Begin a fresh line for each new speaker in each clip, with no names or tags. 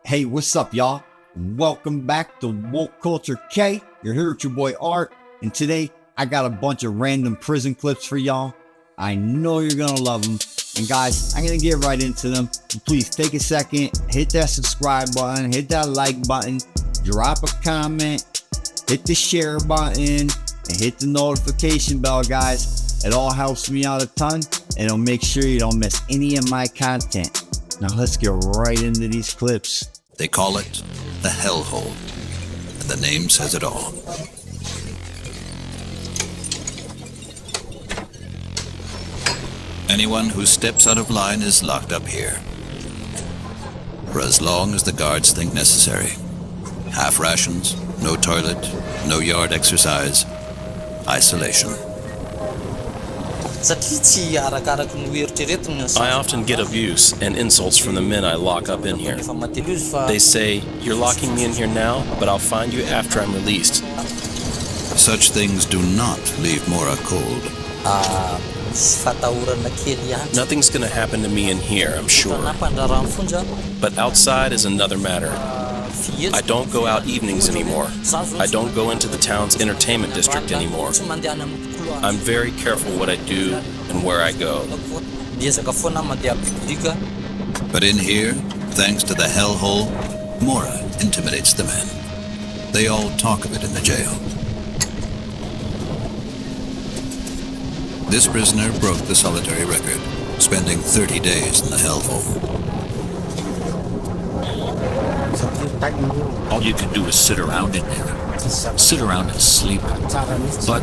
Hey, what's up, y'all? Welcome back to Woke Culture K. You're here with your boy Art, and today I got a bunch of random prison clips for y'all. I know you're gonna love them, and guys, I'm gonna get right into them. Please take a second, hit that subscribe button, hit that like button, drop a comment, hit the share button, and hit the notification bell, guys. It all helps me out a ton, and it'll make sure you don't miss any of my content. Now let's get right into these clips.
They call it the hellhole, and the name says it all. Anyone who steps out of line is locked up here, for as long as the guards think necessary. Half rations, no toilet, no yard exercise, isolation.
I often get abuse and insults from the men I lock up in here. They say, "You're locking me in here now, but I'll find you after I'm released."
Such things do not leave Mora cold.
Nothing's gonna happen to me in here, I'm sure. But outside is another matter. I don't go out evenings anymore. I don't go into the town's entertainment district anymore. I'm very careful what I do and where I go.
But in here, thanks to the hellhole, Mora intimidates the men. They all talk of it in the jail. This prisoner broke the solitary record, spending 30 days in the hellhole.
All you can do is sit around in there. Sit around and sleep. But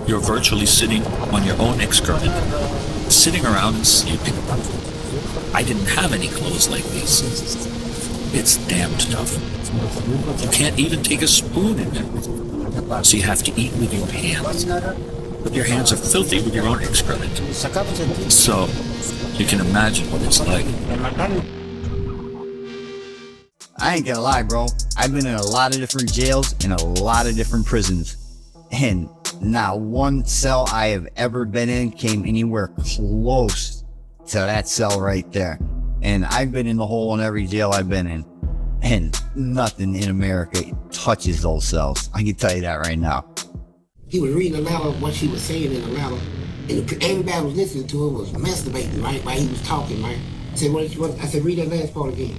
you're virtually sitting on your own excrement. Sitting around and sleeping. I didn't have any clothes like these. It's damn tough. You can't even take a spoon in there. So you have to eat with your hands. But your hands are filthy with your own excrement. So you can imagine what it's like.
I ain't gonna lie, bro. I've been in a lot of different jails and a lot of different prisons. And not one cell I have ever been in came anywhere close to that cell right there. And I've been in the hole in every jail I've been in. And nothing in America touches those cells. I can tell you that right now.
He was reading aloud what she was saying in the letter. And everybody was listening to it was masturbating, right? While he was talking, right? I said, I said, read that last part again.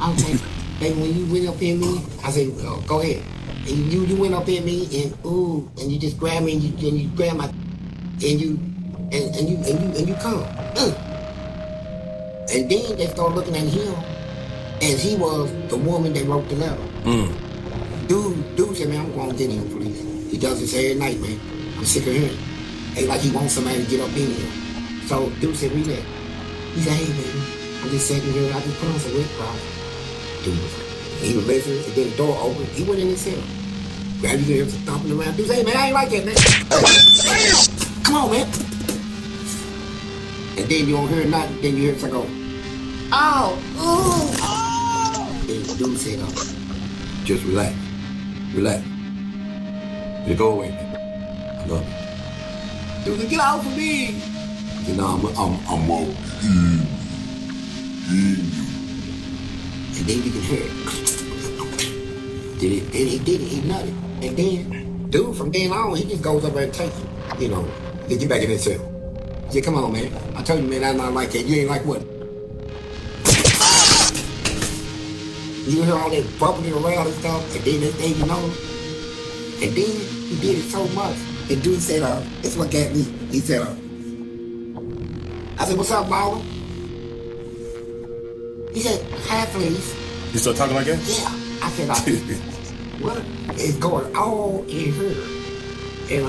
I was like, baby, when you went up in me, I said, oh, go ahead. And you went up in me and ooh, and you just grabbed me and you grabbed my and you come. And then they started looking at him as he was the woman that wrote the letter. Dude said, man, I'm going to get him, please. He does this every night, man. I'm sick of hearing. Hey, like he wants somebody to get up in here. So dude said, read that. He said, hey, man, I'm just sitting here. I just put on some lip gloss. Dude was like, he was listening, and then the door opened. He went in his cell. Grabbed you hear him stomping around. Dude said, hey, man, I ain't like that, man. Come on, man. And then you don't hear nothing. Then you hear it go, oh, ooh, oh. Then the dude said, just relax. Relax. Just go away, man. I love you. Dude said, get out from me. He said, no, I'm wrong. And then you can hear it. Did it? And he did it. He nutted. And then, dude, from then on, he just goes up there and takes you. You know, get back in his cell. He said, come on, man. I told you, man, I'm not like that. You ain't like what? You hear all that bubbling around and stuff, and then that thing, you know. And then he did it so much. And dude said, that's what got me. He said, I said, what's up, baller? He said, hi, please.
You still talking like that?
Yeah. I said, what is going on in here? And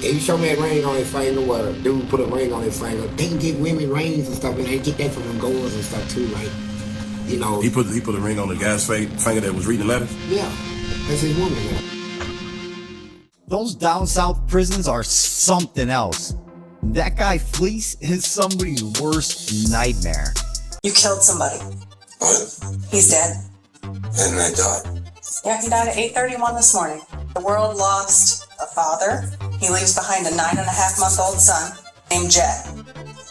he showed me that ring on his finger, where a dude put a ring on his finger. They can get women rings and stuff, and they get that from them goers and stuff too, like, you know.
He put a ring on the guy's finger that was reading letters?
Yeah, that's his woman. Yeah.
Those down south prisons are something else. That guy Fleece is somebody's worst nightmare.
You killed somebody.
What?
He's dead.
And I died.
Yeah, he died at 8:31 this morning. The world lost a father. He leaves behind a 9.5-month-old son named Jet.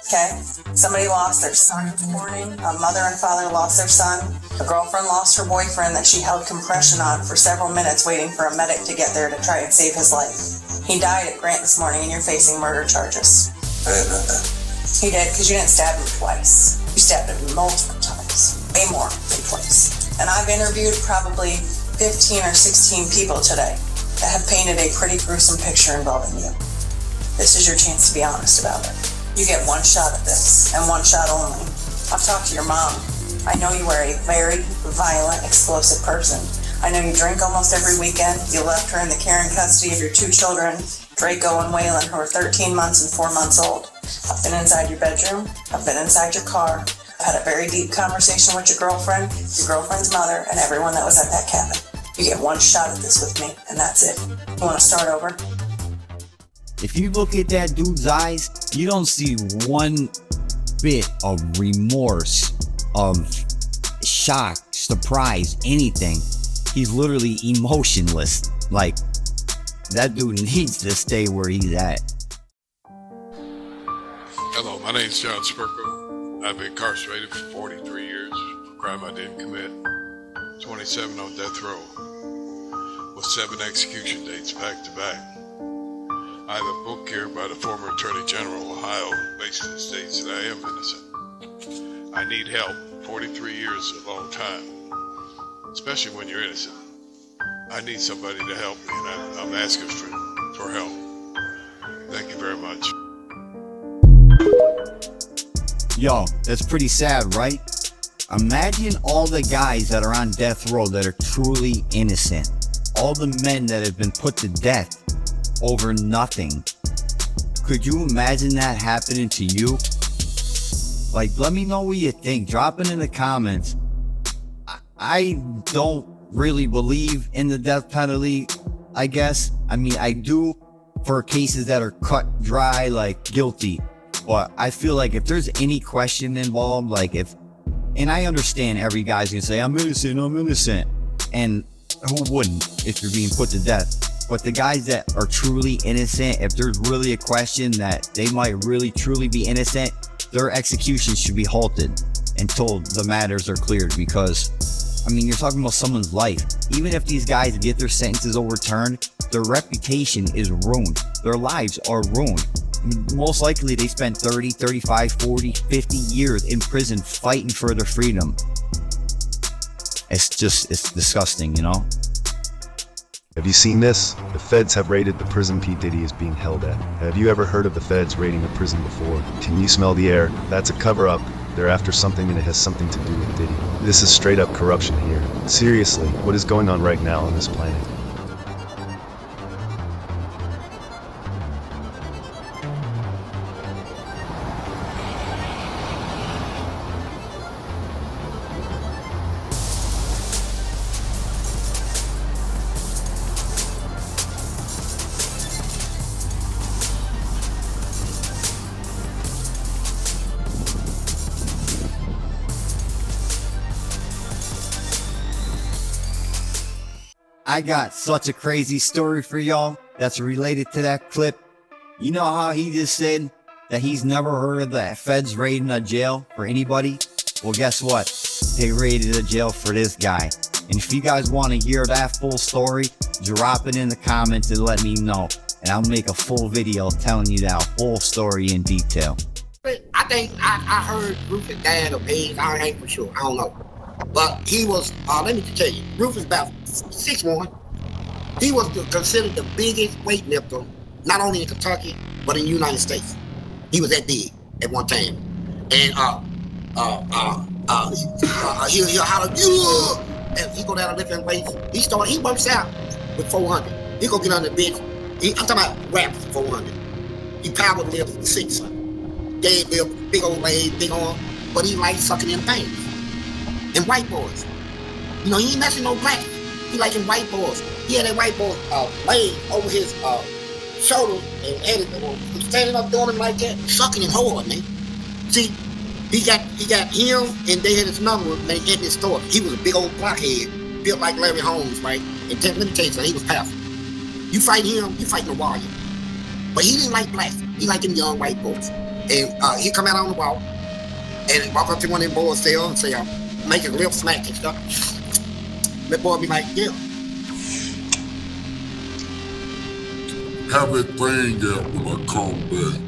Okay? Somebody lost their son this morning. A mother and father lost their son. A girlfriend lost her boyfriend that she held compression on for several minutes waiting for a medic to get there to try and save his life. He died at Grant this morning and you're facing murder charges.
I didn't know that.
He did because you didn't stab him twice. You stabbed him multiple times. Way more than twice. And I've interviewed probably 15 or 16 people today that have painted a pretty gruesome picture involving you. This is your chance to be honest about it. You get one shot at this, and one shot only. I've talked to your mom. I know you are a very violent, explosive person. I know you drink almost every weekend. You left her in the care and custody of your 2 children, Draco and Waylon, who are 13 months and 4 months old. I've been inside your bedroom. I've been inside your car. I've had a very deep conversation with your girlfriend's mother, and everyone that was at that cabin. You get one shot at this with me, and that's it. You want to start over?
If you look at that dude's eyes, you don't see one bit of remorse, of shock, surprise, anything. He's literally emotionless. Like, that dude needs to stay where he's at.
Hello, my name's John Spurko. I've been incarcerated for 43 years for a crime I didn't commit. 27 on death row, with 7 execution dates back to back. I have a book here by the former Attorney General of Ohio, basically states that I am innocent. I need help. 43 years is a long time, especially when you're innocent. I need somebody to help me, and I'm asking for help. Thank you very much.
Yo, that's pretty sad, right? Imagine all the guys that are on death row that are truly innocent. All the men that have been put to death over nothing. Could you imagine that happening to you? Like, let me know what you think. Drop it in the comments. I don't really believe in the death penalty, I guess. I mean, I do for cases that are cut dry, like guilty. But I feel like if there's any question involved, like and I understand every guy's gonna say, I'm innocent. And who wouldn't if you're being put to death? But the guys that are truly innocent, if there's really a question that they might really truly be innocent, their execution should be halted until the matters are cleared. Because, I mean, you're talking about someone's life. Even if these guys get their sentences overturned, their reputation is ruined. Their lives are ruined. Most likely they spent 30, 35, 40, 50 years in prison fighting for their freedom. It's disgusting, you know?
Have you seen this? The feds have raided the prison P. Diddy is being held at. Have you ever heard of the feds raiding a prison before? Can you smell the air? That's a cover-up. They're after something and it has something to do with Diddy. This is straight up corruption here. Seriously, what is going on right now on this planet?
I got such a crazy story for y'all that's related to that clip. You know how he just said that he's never heard of the feds raiding a jail for anybody? Well, guess what? They raided a jail for this guy. And if you guys want to hear that full story, drop it in the comments and let me know. And I'll make a full video telling you that whole story in detail.
I think I heard Rufus died of AIDS. I ain't for sure. I don't know. But he was, let me tell you, Rufus about 6'1". He was considered the biggest weightlifter, not only in Kentucky, but in the United States. He was that big at one time. And he'll holler, yeah! And he go down and lifting weights. He works out with 400. He go get on the bench. I'm talking about raps 400. He power lifts 600. Deadlift, big old legs, big arm, but he likes sucking them things. And white boys. You know, he ain't messing no black. He liking white boys. He had that white boy laying over his shoulder and had it standing up doing him like that, sucking him hard, man. See, he got him, and they had his number, and they had this store. He was a big old blockhead, built like Larry Holmes, right? And let me tell you something, he was powerful. You fight him, you fighting a warrior. But he didn't like blacks. He liked them young white boys. And he come out on the wall and he walk up to one of them boys' cell and say, make his lips smack and stuff. That boy be like, yeah.
Have it banged out when I come back.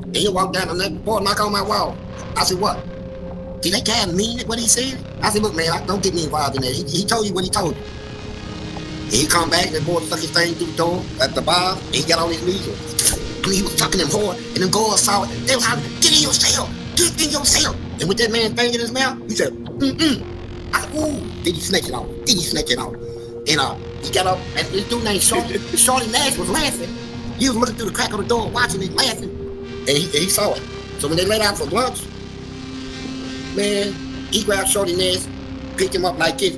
And he walk down and that boy knock on my wall. I said, what? Did that guy mean it, what he said? I said, look, man, don't get me involved in that. He told you what he told you. And he come back and the boy stuck his thing through the door at the bar and he got on his knees. And he was fucking them hard and them girls saw it. They was like, get in your cell, get in your cell. And with that man thing in his mouth, he said, I said, ooh, then he snatched it off. And he got up and this dude named Shorty Nash was laughing. He was looking through the crack of the door, watching it, laughing. And he saw it. So when they let out for lunch, man, he grabbed Shorty Nash, picked him up like this,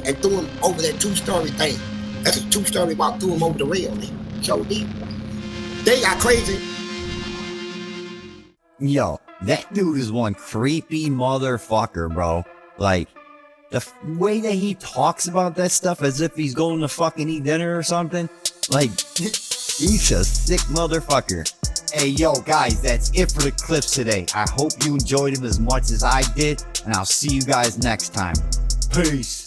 and threw him over that 2-story thing. That's a 2-story walk, threw him over the rail, man. So deep. They got crazy.
Yo, that dude is one creepy motherfucker, bro. Like, the way that he talks about that stuff as if he's going to fucking eat dinner or something. Like, he's a sick motherfucker. Hey, yo, guys, that's it for the clips today. I hope you enjoyed them as much as I did, and I'll see you guys next time. Peace.